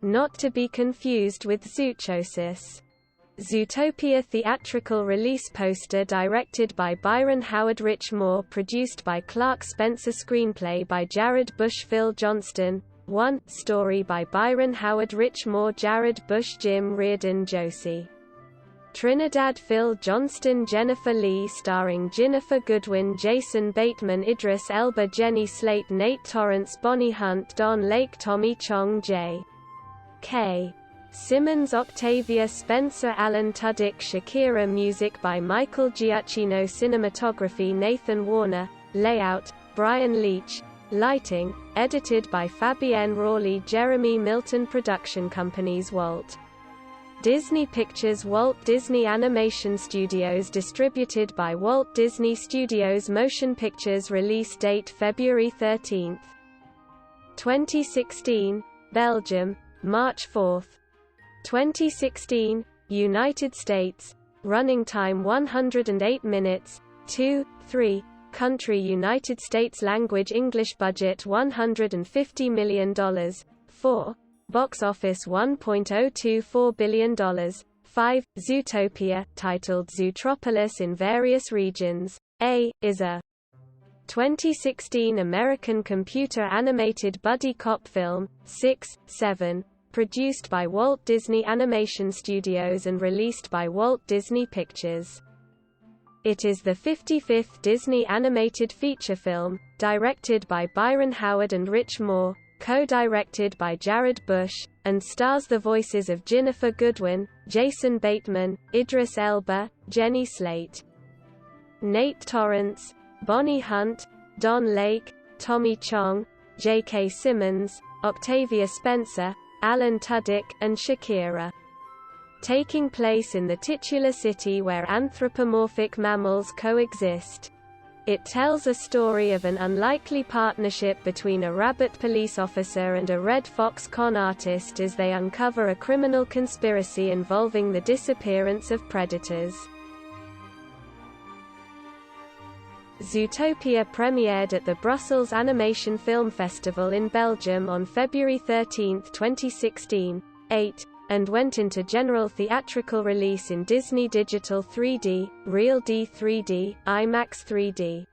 not to be confused with zoochosis. Zootopia theatrical release poster directed by Byron Howard Rich Moore, produced by Clark Spencer, screenplay by Jared Bush, Phil Johnston. 1. Story by Byron Howard Rich Moore, Jared Bush, Jim Reardon, Josie Trinidad, Phil Johnston, Jennifer Lee, starring Jennifer Goodwin, Jason Bateman, Idris Elba, Jenny Slate, Nate Torrance, Bonnie Hunt, Don Lake, Tommy Chong, J.K. Simmons, Octavia Spencer, Alan Tudyk, Shakira. Music by Michael Giacchino, cinematography Nathan Warner, layout Brian Leach, lighting edited by Fabienne Rawley, Jeremy Milton. Production companies Walt Disney Pictures, Walt Disney Animation Studios, distributed by Walt Disney Studios Motion Pictures. Release date February 13, 2016, Belgium, March 4, 2016, United States, running time 108 minutes, 2-3, country United States, language English, budget $150 million, 4, box office $1.024 billion, 5, Zootopia, titled Zootropolis in various regions, is a 2016 American computer animated buddy cop film. 6, 7, produced by Walt Disney Animation Studios and released by Walt Disney Pictures. It is the 55th Disney animated feature film, directed by Byron Howard and Rich Moore, co-directed by Jared Bush, and stars the voices of Jennifer Goodwin, Jason Bateman, Idris Elba, Jenny Slate, Nate Torrance, Bonnie Hunt, Don Lake, Tommy Chong, J.K. Simmons, Octavia Spencer, Alan Tudyk, and Shakira. Taking place in the titular city where anthropomorphic mammals coexist. It tells a story of an unlikely partnership between a rabbit police officer and a red fox con artist as they uncover a criminal conspiracy involving the disappearance of predators. Zootopia premiered at the Brussels Animation Film Festival in Belgium on February 13, 2016, 8, and went into general theatrical release in Disney Digital 3D, Real D 3D, IMAX 3D,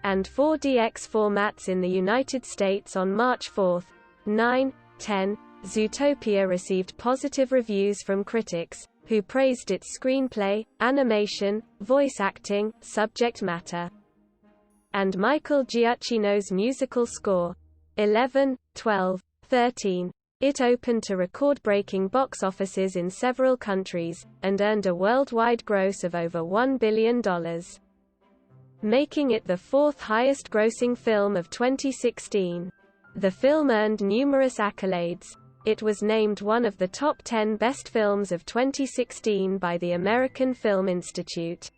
and 4DX formats in the United States on March 4, 9, 10. Zootopia received positive reviews from critics, who praised its screenplay, animation, voice acting, subject matter, and Michael Giacchino's musical score. 11, 12, 13. It opened to record-breaking box offices in several countries, and earned a worldwide gross of over $1 billion, making it the fourth highest-grossing film of 2016. The film earned numerous accolades. It was named one of the top 10 best films of 2016 by the American Film Institute,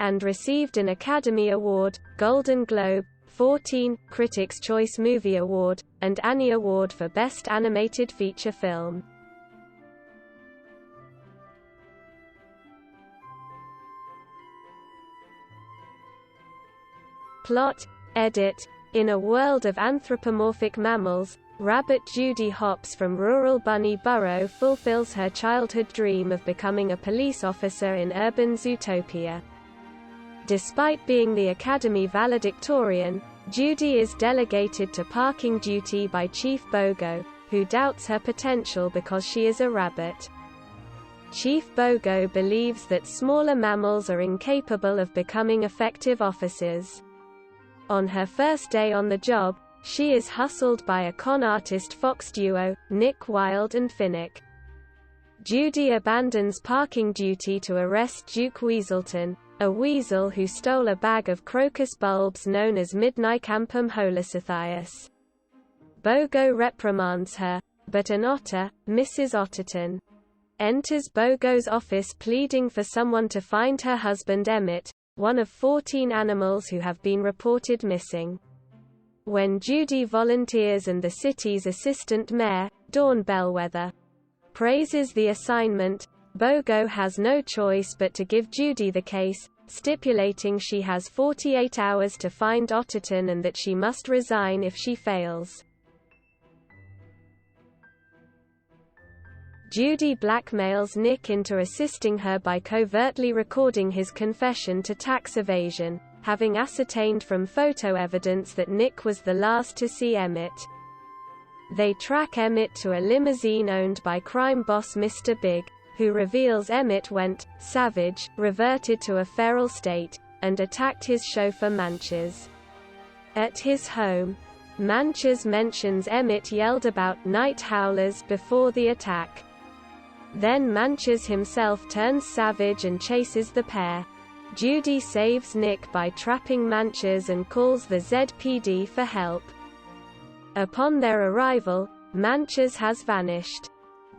and received an Academy Award, Golden Globe, 14, Critics' Choice Movie Award, and Annie Award for Best Animated Feature Film. Plot, edit. In a world of anthropomorphic mammals, rabbit Judy Hopps from rural Bunny Burrow fulfills her childhood dream of becoming a police officer in urban Zootopia. Despite being the Academy valedictorian, Judy is delegated to parking duty by Chief Bogo, who doubts her potential because she is a rabbit. Chief Bogo believes that smaller mammals are incapable of becoming effective officers. On her first day on the job, she is hustled by a con artist fox duo, Nick Wilde and Finnick. Judy abandons parking duty to arrest Duke Weaselton, a weasel who stole a bag of crocus bulbs known as Midnicampum holocysthias. Bogo reprimands her, but an otter, Mrs. Otterton, enters Bogo's office pleading for someone to find her husband Emmett, one of 14 animals who have been reported missing. When Judy volunteers and the city's assistant mayor, Dawn Bellwether, praises the assignment, Bogo has no choice but to give Judy the case, stipulating she has 48 hours to find Otterton and that she must resign if she fails. Judy blackmails Nick into assisting her by covertly recording his confession to tax evasion, having ascertained from photo evidence that Nick was the last to see Emmett. They track Emmett to a limousine owned by crime boss Mr. Big, who reveals Emmett went savage, reverted to a feral state, and attacked his chauffeur Manches. At his home, Manches mentions Emmett yelled about night howlers before the attack. Then Manches himself turns savage and chases the pair. Judy saves Nick by trapping Manches and calls the ZPD for help. Upon their arrival, Manches has vanished.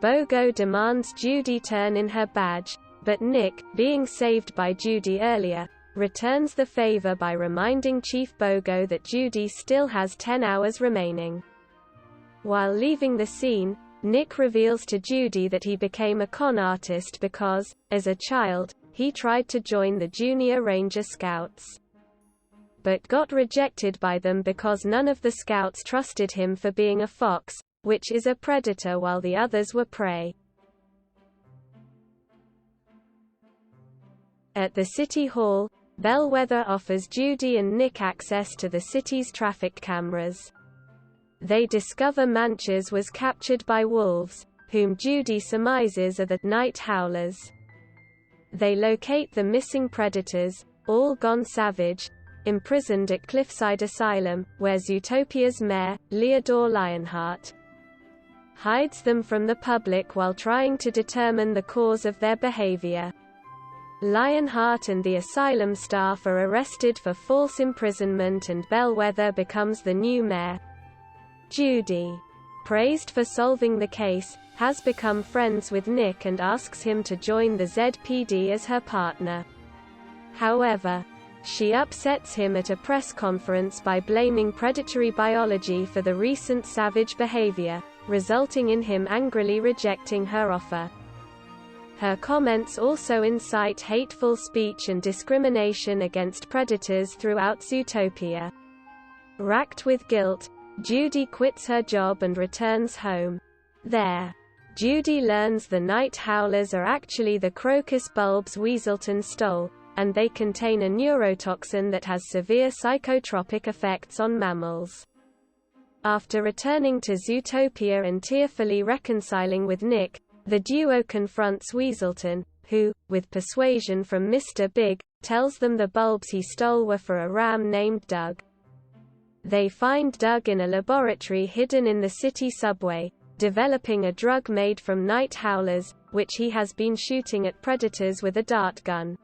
Bogo demands Judy turn in her badge, but Nick, being saved by Judy earlier, returns the favor by reminding Chief Bogo that Judy still has 10 hours remaining. While leaving the scene, Nick reveals to Judy that he became a con artist because, as a child, he tried to join the Junior Ranger Scouts, but got rejected by them because none of the scouts trusted him for being a fox, which is a predator, while the others were prey. At the City Hall, Bellwether offers Judy and Nick access to the city's traffic cameras. They discover Manches was captured by wolves, whom Judy surmises are the night howlers. They locate the missing predators, all gone savage, imprisoned at Cliffside Asylum, where Zootopia's mayor, Leodore Lionheart, hides them from the public while trying to determine the cause of their behavior. Lionheart and the asylum staff are arrested for false imprisonment and Bellwether becomes the new mayor. Judy, praised for solving the case, has become friends with Nick and asks him to join the ZPD as her partner. However, she upsets him at a press conference by blaming predatory biology for the recent savage behavior, resulting in him angrily rejecting her offer. Her comments also incite hateful speech and discrimination against predators throughout Zootopia. Racked with guilt, Judy quits her job and returns home. There, Judy learns the night howlers are actually the crocus bulbs Weaselton stole, and they contain a neurotoxin that has severe psychotropic effects on mammals. After returning to Zootopia and tearfully reconciling with Nick, the duo confronts Weaselton, who, with persuasion from Mr. Big, tells them the bulbs he stole were for a ram named Doug. They find Doug in a laboratory hidden in the city subway, developing a drug made from night howlers, which he has been shooting at predators with a dart gun.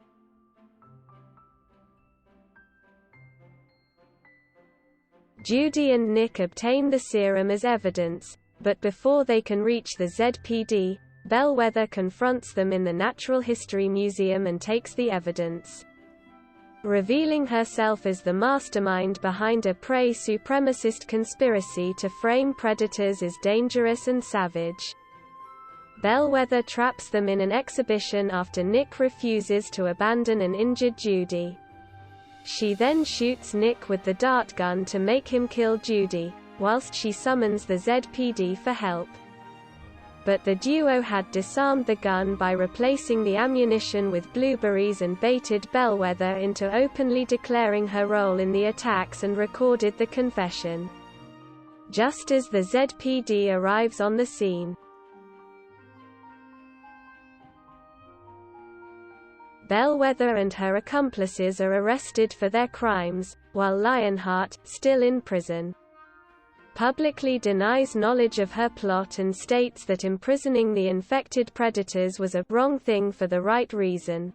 Judy and Nick obtain the serum as evidence, but before they can reach the ZPD, Bellwether confronts them in the Natural History Museum and takes the evidence. Revealing herself as the mastermind behind a prey supremacist conspiracy to frame predators as dangerous and savage. Bellwether traps them in an exhibition after Nick refuses to abandon an injured Judy. She then shoots Nick with the dart gun to make him kill Judy, whilst she summons the ZPD for help. But the duo had disarmed the gun by replacing the ammunition with blueberries and baited Bellwether into openly declaring her role in the attacks and recorded the confession. Just as the ZPD arrives on the scene, Bellwether and her accomplices are arrested for their crimes, while Lionheart, still in prison, publicly denies knowledge of her plot and states that imprisoning the infected predators was a wrong thing for the right reason.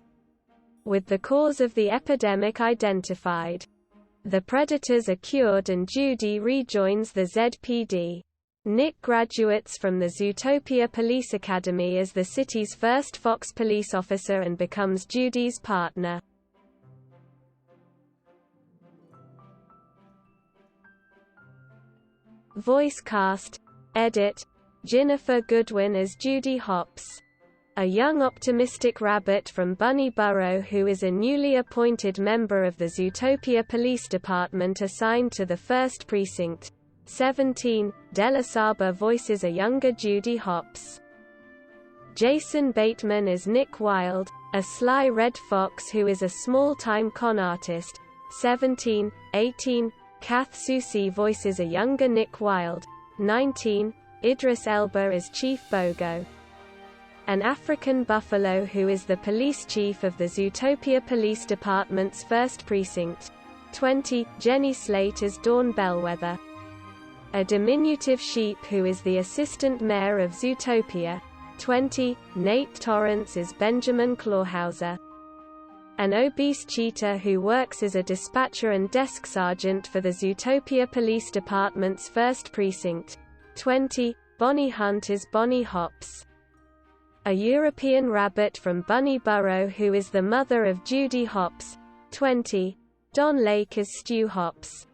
With the cause of the epidemic identified, the predators are cured and Judy rejoins the ZPD. Nick graduates from the Zootopia Police Academy as the city's first fox police officer and becomes Judy's partner. Voice cast. Edit. Jennifer Goodwin as Judy Hopps, a young optimistic rabbit from Bunny Burrow who is a newly appointed member of the Zootopia Police Department assigned to the 1st Precinct. 17. Della Saba voices a younger Judy Hopps. Jason Bateman as Nick Wilde, a sly red fox who is a small-time con artist. 17, 18. Kath Soucie voices a younger Nick Wilde. 19. Idris Elba as Chief Bogo, an African buffalo who is the police chief of the Zootopia Police Department's 1st Precinct. 20. Jenny Slate as Dawn Bellwether, a diminutive sheep who is the assistant mayor of Zootopia. 20. Nate Torrance is Benjamin Clawhauser, an obese cheetah who works as a dispatcher and desk sergeant for the Zootopia Police Department's 1st Precinct. 20. Bonnie Hunt is Bonnie Hops, a European rabbit from Bunny Burrow who is the mother of Judy Hopps. 20. Don Lake is Stu Hopps,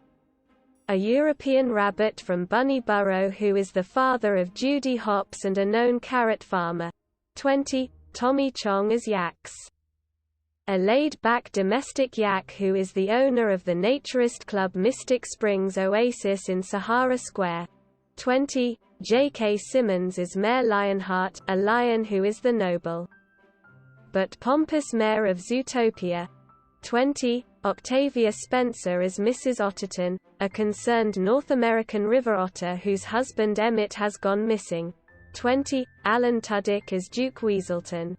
a European rabbit from Bunny Burrow who is the father of Judy Hopps and a known carrot farmer. 20. Tommy Chong as Yaks, a laid-back domestic yak who is the owner of the naturist club Mystic Springs Oasis in Sahara Square. 20. J.K. Simmons is Mayor Lionheart, a lion who is the noble but pompous mayor of Zootopia. 20. Octavia Spencer is Mrs. Otterton, a concerned North American river otter whose husband Emmett has gone missing. 20. Alan Tudyk is Duke Weaselton,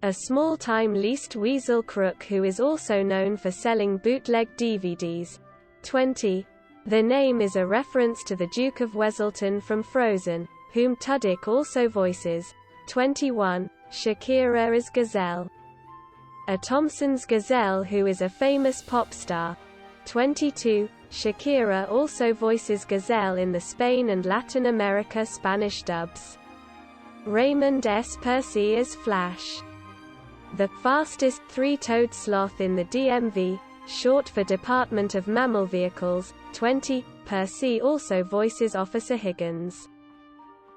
a small-time leased weasel crook who is also known for selling bootleg DVDs. 20. The name is a reference to the Duke of Weselton from Frozen, whom Tudyk also voices. 21. Shakira is Gazelle, a Thompson's gazelle who is a famous pop star. 22. Shakira also voices Gazelle in the Spain and Latin America Spanish dubs. Raymond S. Percy is Flash, the fastest three-toed sloth in the DMV, short for Department of Mammal Vehicles. 20. Percy also voices Officer Higgins,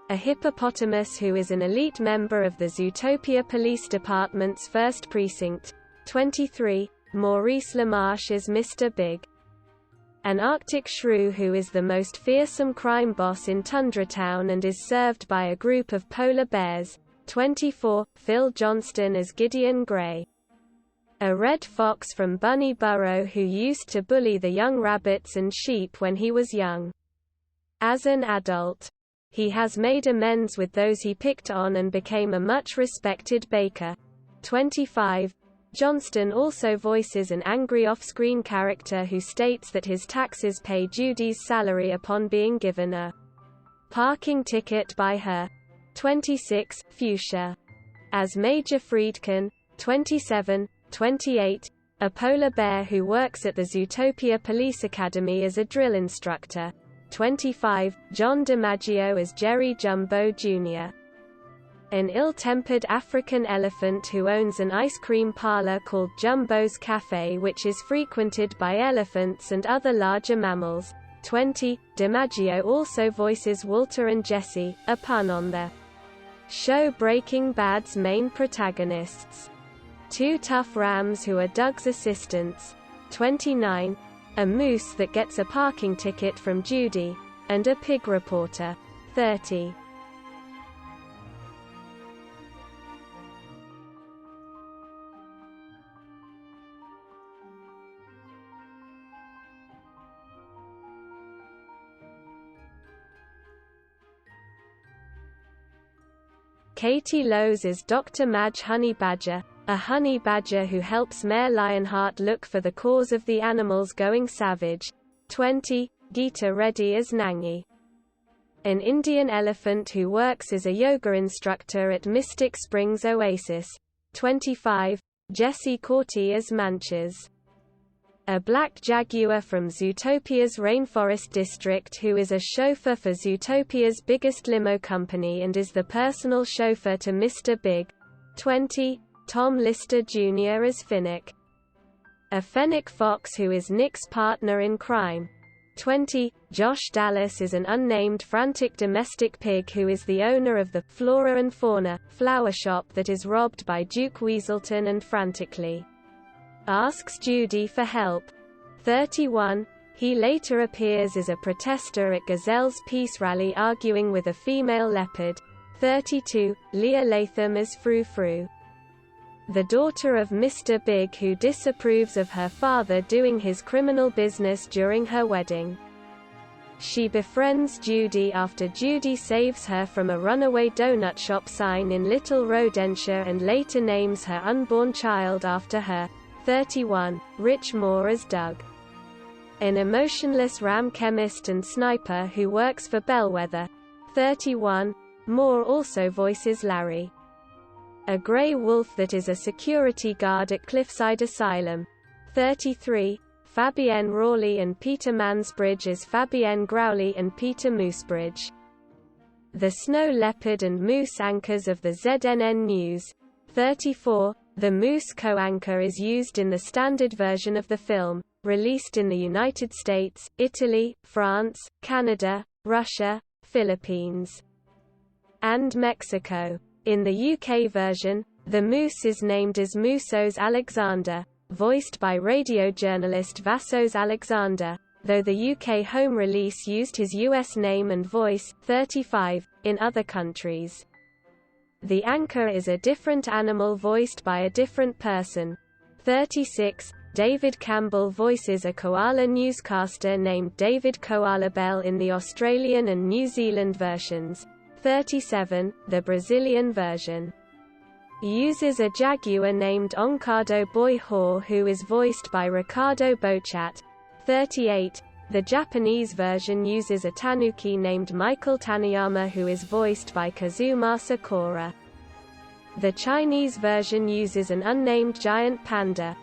a hippopotamus who is an elite member of the Zootopia Police Department's 1st Precinct. 23. Maurice LaMarche is Mr. Big, an Arctic shrew who is the most fearsome crime boss in Tundra Town and is served by a group of polar bears. 24. Phil Johnston as Gideon Gray, a red fox from Bunny Burrow who used to bully the young rabbits and sheep when he was young. As an adult, he has made amends with those he picked on and became a much-respected baker. 25. Johnston also voices an angry off-screen character who states that his taxes pay Judy's salary upon being given a parking ticket by her. 26. Fuchsia as Major Friedkin. 27. 28. A polar bear who works at the Zootopia Police Academy as a drill instructor. 25. John DiMaggio as Jerry Jumbo Jr., an ill-tempered African elephant who owns an ice cream parlor called Jumbo's Cafe which is frequented by elephants and other larger mammals. 20. DiMaggio also voices Walter and Jesse, a pun on the show Breaking Bad's main protagonists. 2 tough rams who are Doug's assistants. 29. A moose that gets a parking ticket from Judy, and a pig reporter. 30. Katie Lowes is Dr. Madge Honey Badger, a honey badger who helps Mayor Lionheart look for the cause of the animals going savage. 20. Geeta Reddy as Nangi, an Indian elephant who works as a yoga instructor at Mystic Springs Oasis. 25. Jesse Corti as Manches, a black jaguar from Zootopia's Rainforest District who is a chauffeur for Zootopia's biggest limo company and is the personal chauffeur to Mr. Big. 20. Tom Lister Jr. as Finnick, a fennec fox who is Nick's partner in crime. 20. Josh Dallas is an unnamed frantic domestic pig who is the owner of the Flora and Fauna flower shop that is robbed by Duke Weaselton and frantically asks Judy for help. 31. He later appears as a protester at Gazelle's peace rally arguing with a female leopard. 32. Leah Latham as Frou Frou, the daughter of Mr. Big who disapproves of her father doing his criminal business during her wedding. She befriends Judy after Judy saves her from a runaway donut shop sign in Little Rodenshire and later names her unborn child after her. 31. Rich Moore as Doug, an emotionless ram chemist and sniper who works for Bellwether. 31. Moore also voices Larry, a grey wolf that is a security guard at Cliffside Asylum. 33. Fabienne Rawley and Peter Mansbridge as Fabienne Growley and Peter Moosebridge, the snow leopard and moose anchors of the ZNN News. 34. The moose co-anchor is used in the standard version of the film, released in the United States, Italy, France, Canada, Russia, Philippines, and Mexico. In the UK version, the moose is named as Moosos Alexander, voiced by radio journalist Vassos Alexander, though the UK home release used his US name and voice. 35. In other countries, the anchor is a different animal voiced by a different person. 36. David Campbell voices a koala newscaster named David Koala Bell in the Australian and New Zealand versions. 37. The Brazilian version uses a jaguar named Oncado Boy Haw who is voiced by Ricardo Bochat. 38. The Japanese version uses a tanuki named Michael Taniyama who is voiced by Kazuma Sakura. The Chinese version uses an unnamed giant panda.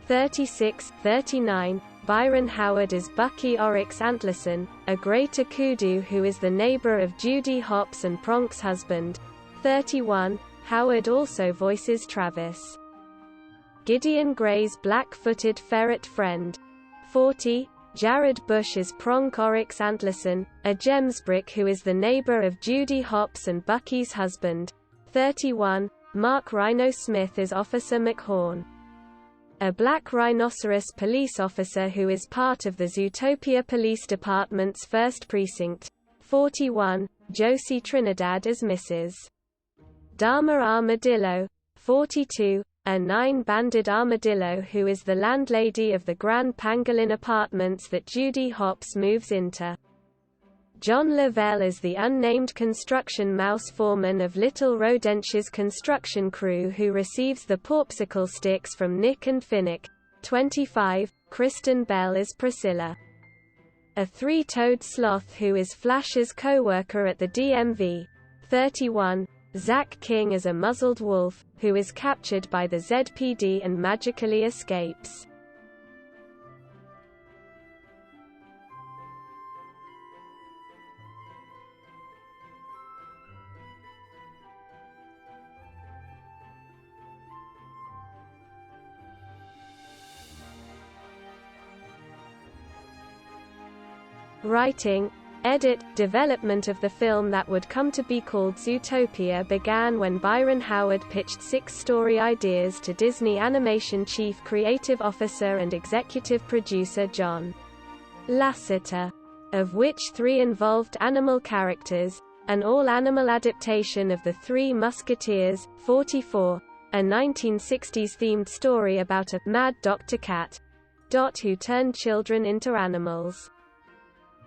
36. 39. Byron Howard as Bucky Oryx Antlerson, a greater kudu who is the neighbor of Judy Hopps and Pronk's husband. 31. Howard also voices Travis, Gideon Gray's black-footed ferret friend. 40. Jared Bush as Pronk Oryx Antlerson, a gemsbrick who is the neighbor of Judy Hopps and Bucky's husband. 31. Mark Rhino Smith as Officer McHorn, a black rhinoceros police officer who is part of the Zootopia Police Department's 1st Precinct. 41. Josie Trinidad as Mrs. Dharma Armadillo. 42. A 9-banded armadillo who is the landlady of the Grand Pangolin apartments that Judy Hopps moves into. John Lavelle is the unnamed construction mouse foreman of Little Rodenshire's construction crew who receives the popsicle sticks from Nick and Finnick. 25. Kristen Bell is Priscilla, a 3-toed sloth who is Flash's co-worker at the DMV. 31. Zach King is a muzzled wolf, who is captured by the ZPD and magically escapes. Writing, edit, development of the film that would come to be called Zootopia began when Byron Howard pitched 6 story ideas to Disney Animation Chief Creative Officer and Executive Producer John Lasseter, of which 3 involved animal characters, an all-animal adaptation of The Three Musketeers. 44. A 1960s-themed story about a «mad Dr. Cat» who turned children into animals,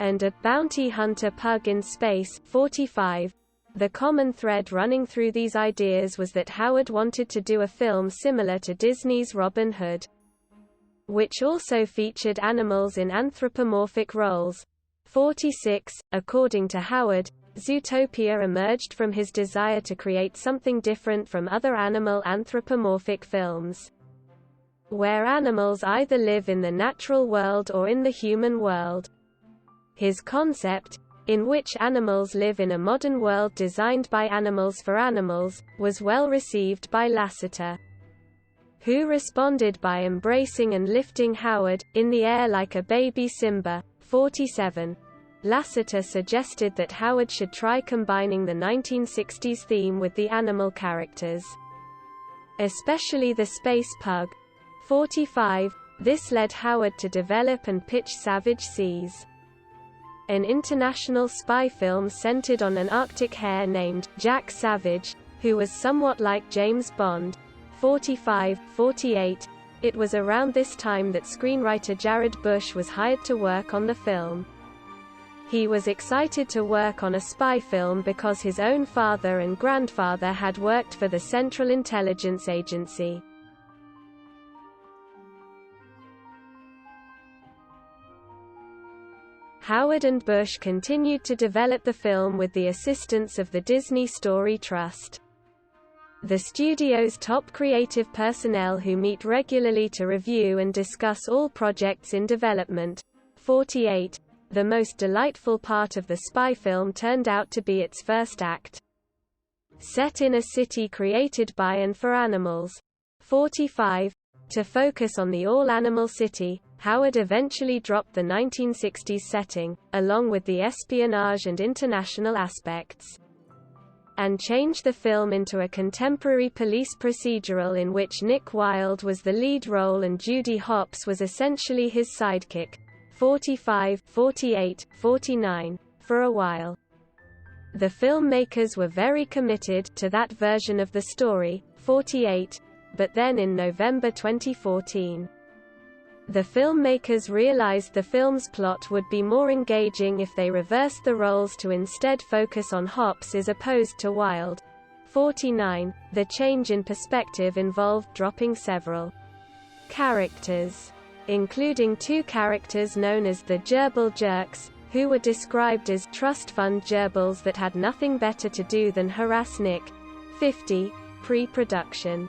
and a bounty hunter pug in space. 45. The common thread running through these ideas was that Howard wanted to do a film similar to Disney's Robin Hood, which also featured animals in anthropomorphic roles. 46. According to Howard, Zootopia emerged from his desire to create something different from other animal anthropomorphic films, where animals either live in the natural world or in the human world. His concept, in which animals live in a modern world designed by animals for animals, was well received by Lasseter, who responded by embracing and lifting Howard, in the air like a baby Simba. 47. Lasseter suggested that Howard should try combining the 1960s theme with the animal characters, especially the space pug. 45. This led Howard to develop and pitch Savage Seas, an international spy film centered on an Arctic hare named Jack Savage, who was somewhat like James Bond. 45-48. It was around this time that screenwriter Jared Bush was hired to work on the film. He was excited to work on a spy film because his own father and grandfather had worked for the Central Intelligence Agency. Howard and Bush continued to develop the film with the assistance of the Disney Story Trust. The studio's top creative personnel who meet regularly to review and discuss all projects in development. 48. The most delightful part of the spy film turned out to be its first act. Set in a city created by and for animals. 45. To focus on the all-animal city, Howard eventually dropped the 1960s setting, along with the espionage and international aspects, and changed the film into a contemporary police procedural in which Nick Wilde was the lead role and Judy Hopps was essentially his sidekick. 45, 48, 49. For a while, the filmmakers were very committed to that version of the story. 48. But then in November 2014, the filmmakers realized the film's plot would be more engaging if they reversed the roles to instead focus on Hopps as opposed to Wilde. 49. The change in perspective involved dropping several characters, including two characters known as the Gerbil Jerks, who were described as trust fund gerbils that had nothing better to do than harass Nick. 50. Pre-production.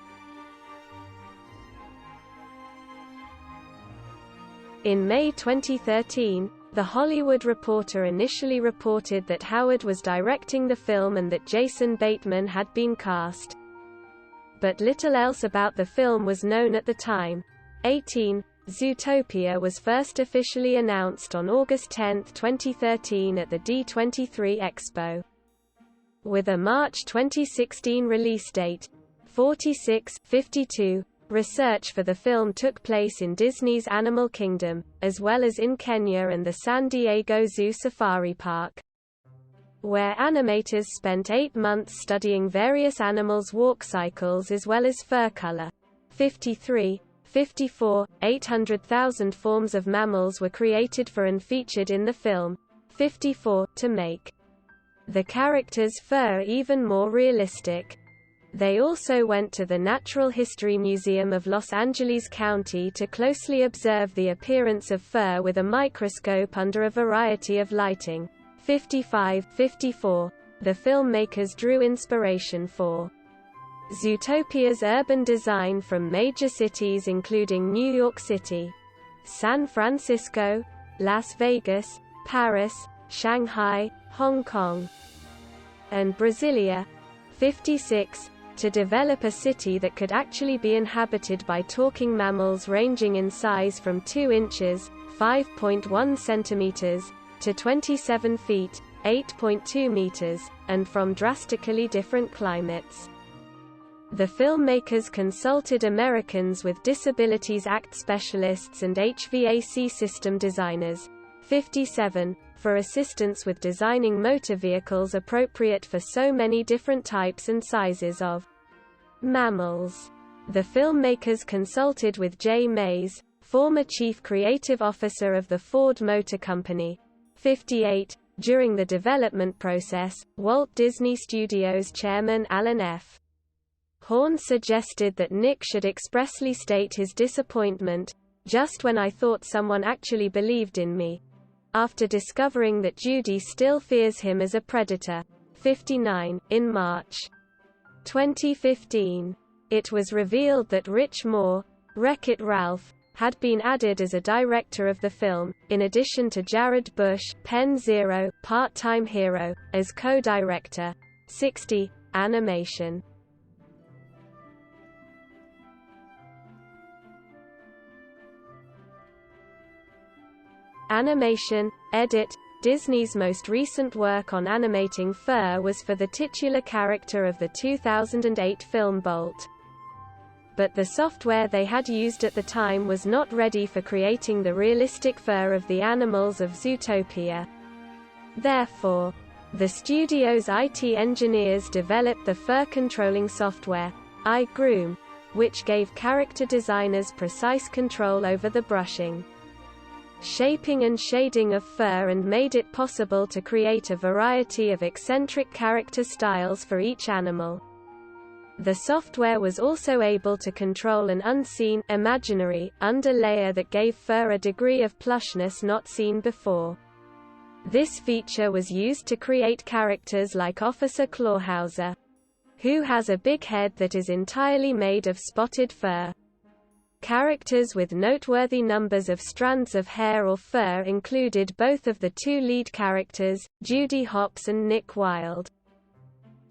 In May 2013, The Hollywood Reporter initially reported that Howard was directing the film and that Jason Bateman had been cast, but little else about the film was known at the time. 18. Zootopia was first officially announced on August 10, 2013 at the D23 Expo, with a March 2016 release date. 46-52. Research for the film took place in Disney's Animal Kingdom, as well as in Kenya and the San Diego Zoo Safari Park, where animators spent 8 months studying various animals' walk cycles as well as fur color. 53. 54. 800,000 forms of mammals were created for and featured in the film. 54. To make the characters' fur even more realistic, they also went to the Natural History Museum of Los Angeles County to closely observe the appearance of fur with a microscope under a variety of lighting. 55-54. The filmmakers drew inspiration for Zootopia's urban design from major cities including New York City, San Francisco, Las Vegas, Paris, Shanghai, Hong Kong, and Brasilia. 56. To develop a city that could actually be inhabited by talking mammals ranging in size from 2 inches, 5.1 centimeters, to 27 feet, 8.2 meters, and from drastically different climates. The filmmakers consulted Americans with Disabilities Act specialists and HVAC system designers. 57. For assistance with designing motor vehicles appropriate for so many different types and sizes of mammals. The filmmakers consulted with Jay Mays, former chief creative officer of the Ford Motor Company. 58. During the development process, Walt Disney Studios chairman Alan F. Horn suggested that Nick should expressly state his disappointment, "Just when I thought someone actually believed in me," after discovering that Judy still fears him as a predator. 59. In March 2015, it was revealed that Rich Moore, Wreck-It Ralph, had been added as a director of the film, in addition to Jared Bush, Penn Zero, part-time hero, as co-director. 60. Animation. Animation, edit. Disney's most recent work on animating fur was for the titular character of the 2008 film Bolt. But the software they had used at the time was not ready for creating the realistic fur of the animals of Zootopia. Therefore, the studio's IT engineers developed the fur-controlling software, iGroom, which gave character designers precise control over the brushing, shaping and shading of fur and made it possible to create a variety of eccentric character styles for each animal. The software was also able to control an unseen, imaginary, underlayer that gave fur a degree of plushness not seen before. This feature was used to create characters like Officer Clawhauser, who has a big head that is entirely made of spotted fur. Characters with noteworthy numbers of strands of hair or fur included both of the two lead characters, Judy Hopps and Nick Wilde,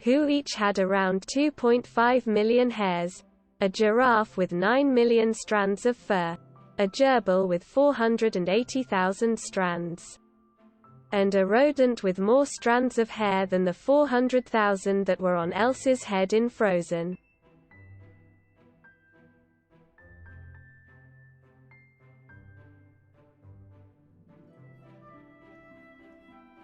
who each had around 2.5 million hairs, a giraffe with 9 million strands of fur, a gerbil with 480,000 strands, and a rodent with more strands of hair than the 400,000 that were on Elsa's head in Frozen.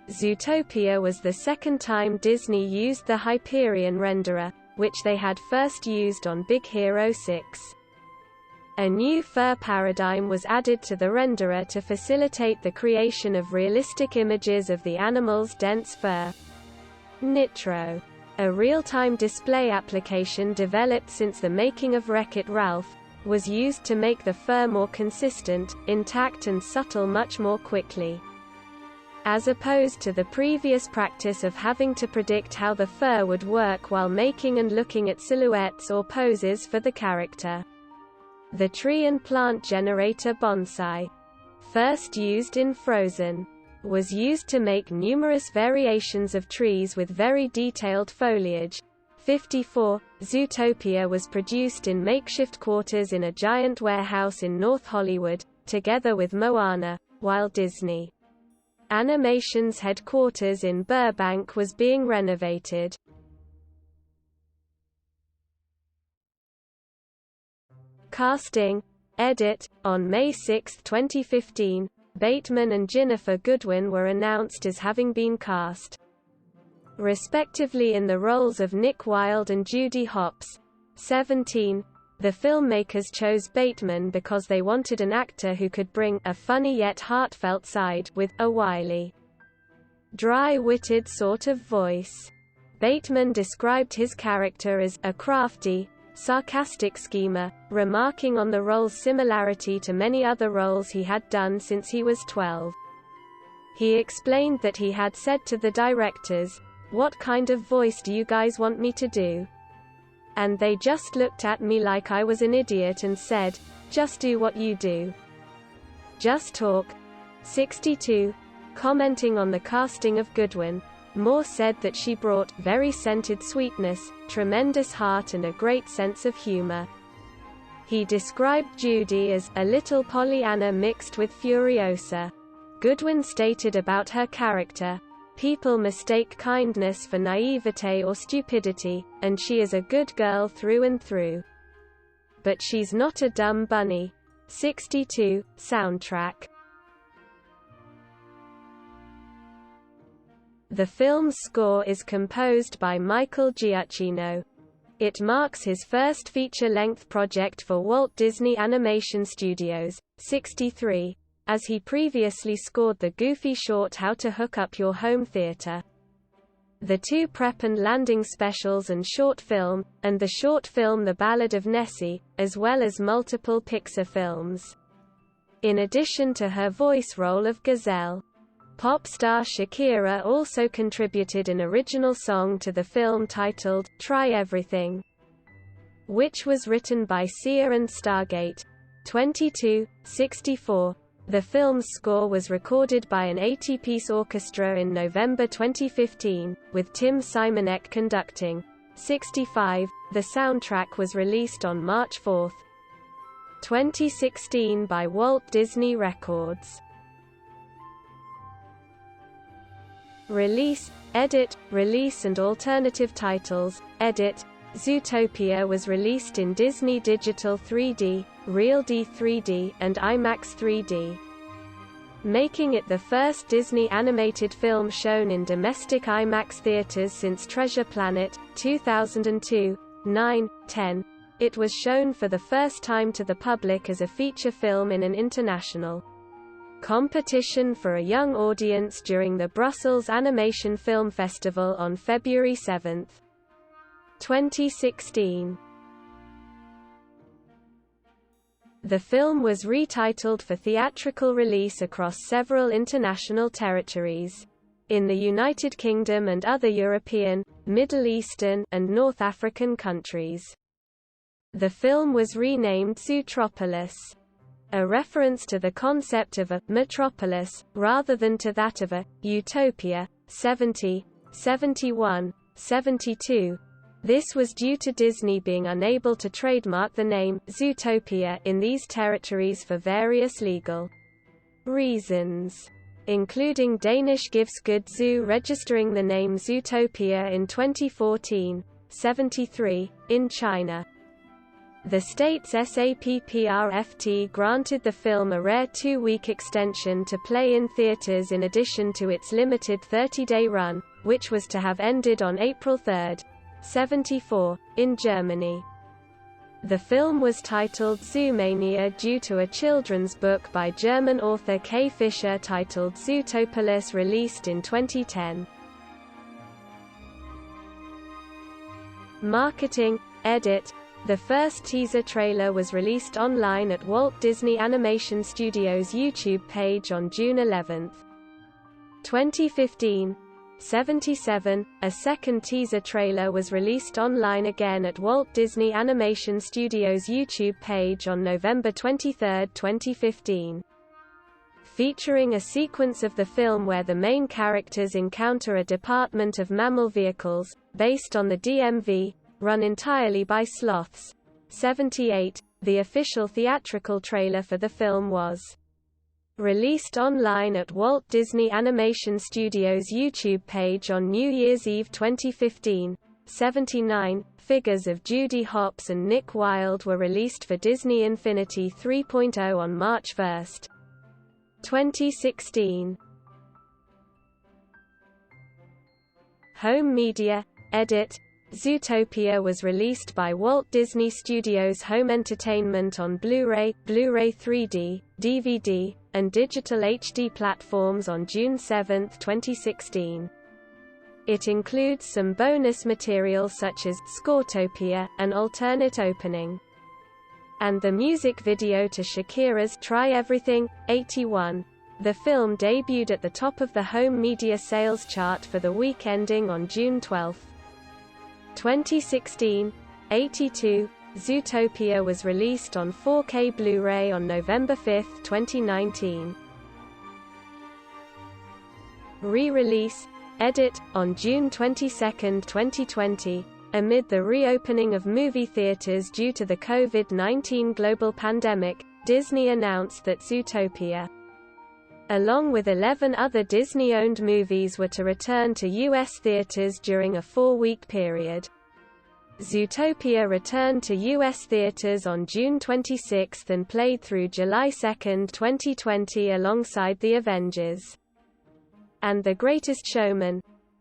Zootopia was the second time Disney used the Hyperion renderer, which they had first used on Big Hero 6. A new fur paradigm was added to the renderer to facilitate the creation of realistic images of the animal's dense fur. Nitro, a real-time display application developed since the making of Wreck-It Ralph, was used to make the fur more consistent, intact and subtle much more quickly, as opposed to the previous practice of having to predict how the fur would work while making and looking at silhouettes or poses for the character. The tree and plant generator bonsai, first used in Frozen, was used to make numerous variations of trees with very detailed foliage. 54. Zootopia was produced in makeshift quarters in a giant warehouse in North Hollywood, together with Moana, while Disney Animation's headquarters in Burbank was being renovated. Casting. Edit. On May 6, 2015, Bateman and Ginnifer Goodwin were announced as having been cast, respectively, in the roles of Nick Wilde and Judy Hopps. 17. The filmmakers chose Bateman because they wanted an actor who could bring a funny yet heartfelt side with a wily, dry-witted sort of voice. Bateman described his character as a crafty, sarcastic schemer, remarking on the role's similarity to many other roles he had done since he was 12. He explained that he had said to the directors, "What kind of voice do you guys want me to do?" And they just looked at me like I was an idiot and said, "Just do what you do. Just talk." 62. Commenting on the casting of Goodwin, Moore said that she brought very scented sweetness, tremendous heart and a great sense of humor. He described Judy as a little Pollyanna mixed with Furiosa. Goodwin stated about her character, "People mistake kindness for naivete or stupidity, and she is a good girl through and through. But she's not a dumb bunny." 62. Soundtrack. The film's score is composed by Michael Giacchino. It marks his first feature-length project for Walt Disney Animation Studios. 63. As he previously scored the goofy short How to Hook Up Your Home Theater, the two Prep and Landing specials and short film, and the short film The Ballad of Nessie, as well as multiple Pixar films. In addition to her voice role of Gazelle, pop star Shakira also contributed an original song to the film titled Try Everything, which was written by Sia and Stargate. 22. 64. The film's score was recorded by an 80-piece orchestra in November 2015, with Tim Simonek conducting. 65. The soundtrack was released on March 4, 2016 by Walt Disney Records. Release, edit, release and alternative titles. Edit. Zootopia was released in Disney Digital 3D, Real D 3D, and IMAX 3D. making it the first Disney animated film shown in domestic IMAX theaters since Treasure Planet, 2002, 9, 10. It was shown for the first time to the public as a feature film in an international competition for a young audience during the Brussels Animation Film Festival on February 7, 2016. The film was retitled for theatrical release across several international territories. In the United Kingdom and other European, Middle Eastern, and North African countries. The film was renamed Zootropolis, a reference to the concept of a metropolis, rather than to that of a utopia. 70, 71, 72. This was due to Disney being unable to trademark the name Zootopia in these territories for various legal reasons, including Danish Gifsgood Zoo registering the name Zootopia in 2014. 73. In China, the state's SAPPRFT granted the film a rare 2-week extension to play in theaters in addition to its limited 30-day run, which was to have ended on April 3, 74, in Germany. The film was titled Zoomania due to a children's book by German author K. Fischer titled Zootopolis, released in 2010. Marketing, edit. The first teaser trailer was released online at Walt Disney Animation Studios' YouTube page on June 11, 2015. 77. A second teaser trailer was released online again at Walt Disney Animation Studios' YouTube page on November 23, 2015. Featuring a sequence of the film where the main characters encounter a department of mammal vehicles, based on the DMV, run entirely by sloths. 78. The official theatrical trailer for the film was released online at Walt Disney Animation Studios' YouTube page on New Year's Eve 2015. 79. Figures of Judy Hopps and Nick Wilde were released for Disney Infinity 3.0 on March 1, 2016. Home media, edit. Zootopia was released by Walt Disney Studios Home Entertainment on Blu-ray, Blu-ray 3D, DVD, and digital HD platforms on June 7, 2016. It includes some bonus material such as Scoretopia, an alternate opening, and the music video to Shakira's Try Everything, 81. The film debuted at the top of the home media sales chart for the week ending on June 12, 2016. 82. Zootopia was released on 4K Blu-ray on November 5, 2019. Re-release, edit, on June 22, 2020. Amid the reopening of movie theaters due to the COVID-19 global pandemic, Disney announced that Zootopia, along with 11 other Disney-owned movies, were to return to U.S. theaters during a 4-week period. Zootopia returned to U.S. theaters on June 26 and played through July 2, 2020 alongside The Avengers and The Greatest Showman.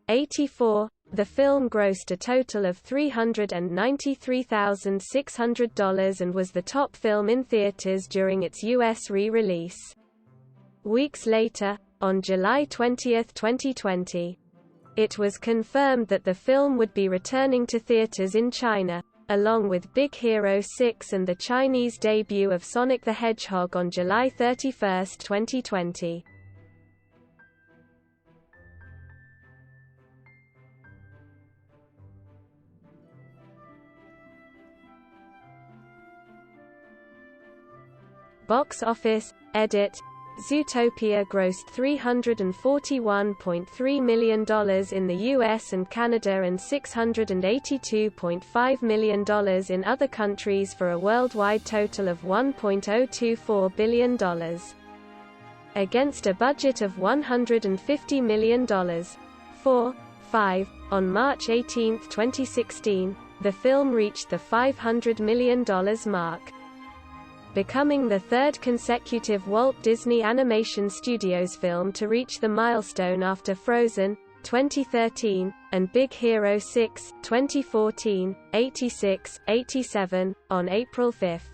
84. The film grossed a total of $393,600 and was the top film in theaters during its U.S. re-release. Weeks later, on July 20, 2020, it was confirmed that the film would be returning to theaters in China, along with Big Hero 6 and the Chinese debut of Sonic the Hedgehog on July 31, 2020. Box office, edit. Zootopia grossed $341.3 million in the US and Canada and $682.5 million in other countries for a worldwide total of $1.024 billion. Against a budget of $150 million. 4. 5. On March 18, 2016, the film reached the $500 million mark. becoming the third consecutive Walt Disney Animation Studios film to reach the milestone after Frozen, 2013, and Big Hero 6, 2014, 86, 87, on April 5.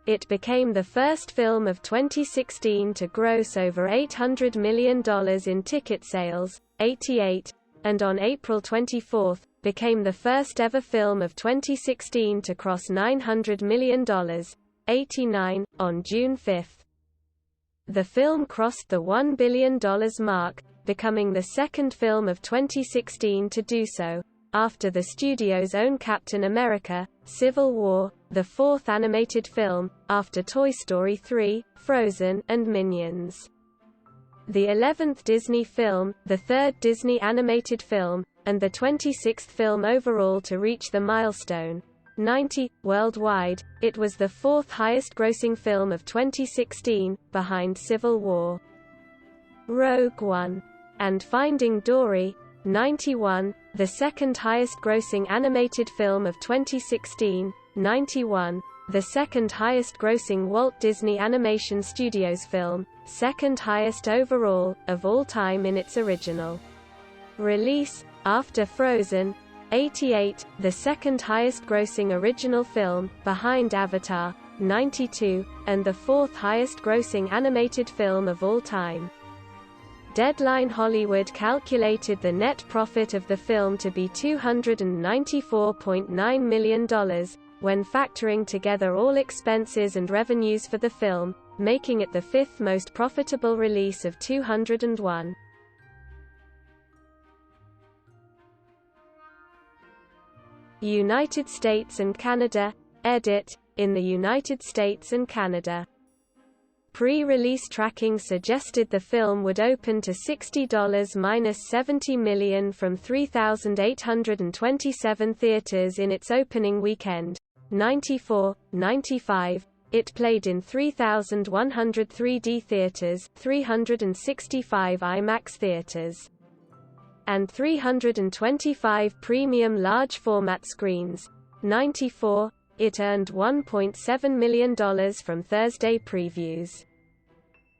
It became the first film of 2016 to gross over $800 million in ticket sales, 88, and on April 24, became the first ever film of 2016 to cross $900 million, 89, on June 5. The film crossed the $1 billion mark, becoming the second film of 2016 to do so, after the studio's own Captain America: Civil War, the fourth animated film, after Toy Story 3, Frozen, and Minions. The 11th Disney film, the third Disney animated film, and the 26th film overall to reach the milestone, 90, worldwide. It was the fourth highest-grossing film of 2016, behind Civil War, Rogue One, and Finding Dory, 91, the second highest-grossing animated film of 2016, 91, the second highest-grossing Walt Disney Animation Studios film, second highest overall, of all time in its original release, after Frozen, 88, the second highest-grossing original film, behind Avatar, 92, and the fourth highest-grossing animated film of all time. Deadline Hollywood calculated the net profit of the film to be $294.9 million, when factoring together all expenses and revenues for the film, making it the fifth most profitable release of 201. United States and Canada. Edit. In the United States and Canada, pre-release tracking suggested the film would open to $60–70 million from 3,827 theaters in its opening weekend. 94, 95. It played in 3,100 3D theaters, 365 IMAX theaters, and 325 premium large-format screens. 94. It earned $1.7 million from Thursday previews,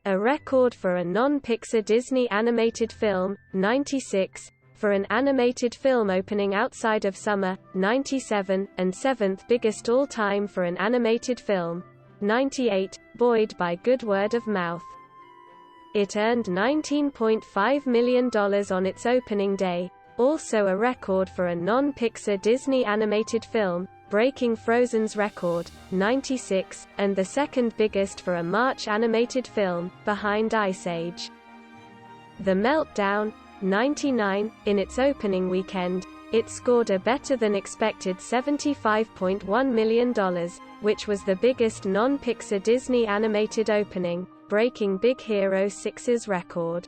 a record for a non-Pixar Disney animated film. 96. For an animated film opening outside of summer. 97, and seventh biggest all-time for an animated film. 98, buoyed by good word of mouth. It earned $19.5 million on its opening day, also a record for a non-Pixar Disney animated film, breaking Frozen's record, 96, and the second biggest for a March animated film, behind Ice Age. The Meltdown, 99, in its opening weekend, it scored a better-than-expected $75.1 million, which was the biggest non-Pixar Disney animated opening, breaking Big Hero 6's record.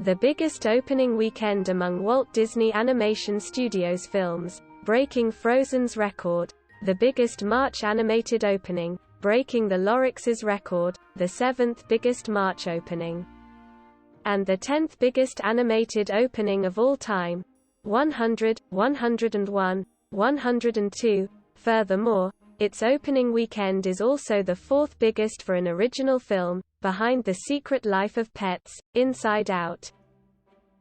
The biggest opening weekend among Walt Disney Animation Studios films, breaking Frozen's record. The biggest March animated opening, breaking the Lorax's record, the seventh biggest March opening, and the 10th biggest animated opening of all time. 100, 101, 102. Furthermore, its opening weekend is also the fourth biggest for an original film, behind The Secret Life of Pets, Inside Out,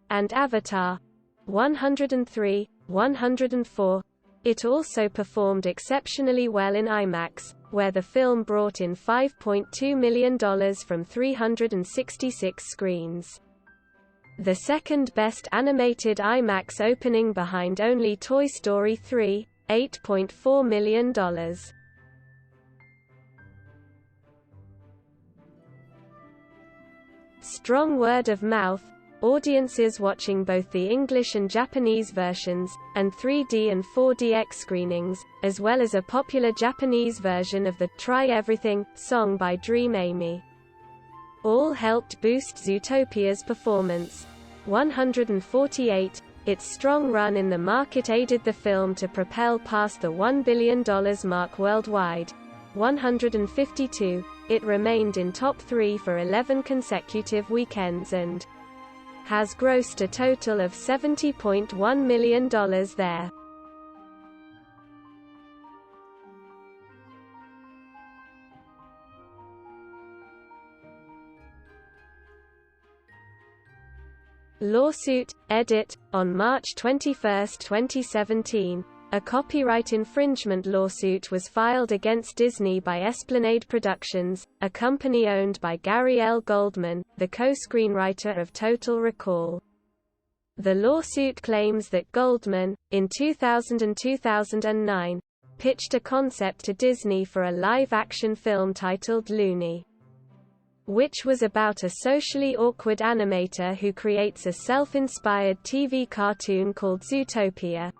and Avatar. 103, 104. It also performed exceptionally well in IMAX, where the film brought in $5.2 million from 366 screens. The second best animated IMAX opening behind only Toy Story 3, $8.4 million. Strong word of mouth. Audiences watching both the English and Japanese versions, and 3D and 4DX screenings, as well as a popular Japanese version of the Try Everything song by Dream Amy, all helped boost Zootopia's performance. 148. Its strong run in the market aided the film to propel past the $1 billion mark worldwide. 152. It remained in top 3 for 11 consecutive weekends and has grossed a total of $70.1 million there. Lawsuit, edit, on March 21, 2017. A copyright infringement lawsuit was filed against Disney by Esplanade Productions, a company owned by Gary L. Goldman, the co-screenwriter of Total Recall. The lawsuit claims that Goldman, in 2000 and 2009, pitched a concept to Disney for a live-action film titled Looney, which was about a socially awkward animator who creates a self-inspired TV cartoon called Zootopia.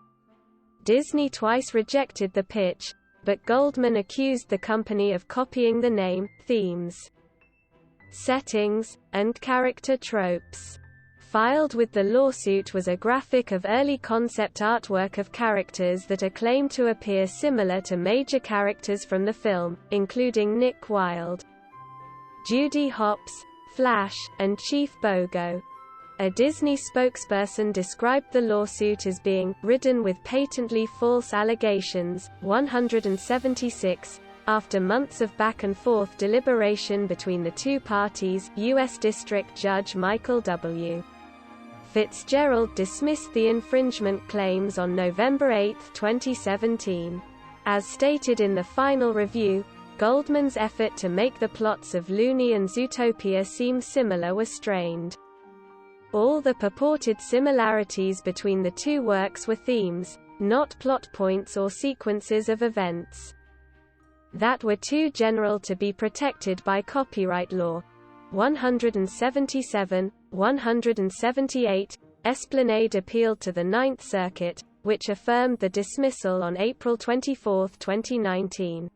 Disney twice rejected the pitch, but Goldman accused the company of copying the name, themes, settings, and character tropes. Filed with the lawsuit was a graphic of early concept artwork of characters that are claimed to appear similar to major characters from the film, including Nick Wilde, Judy Hopps, Flash, and Chief Bogo. A Disney spokesperson described the lawsuit as being ridden with patently false allegations. 176. After months of back-and-forth deliberation between the two parties, U.S. District Judge Michael W. Fitzgerald dismissed the infringement claims on November 8, 2017. As stated in the final review, Goldman's effort to make the plots of Looney and Zootopia seem similar were strained. All the purported similarities between the two works were themes, not plot points or sequences of events that were too general to be protected by copyright law. 177, 178, Esplanade appealed to the Ninth Circuit, which affirmed the dismissal on April 24, 2019.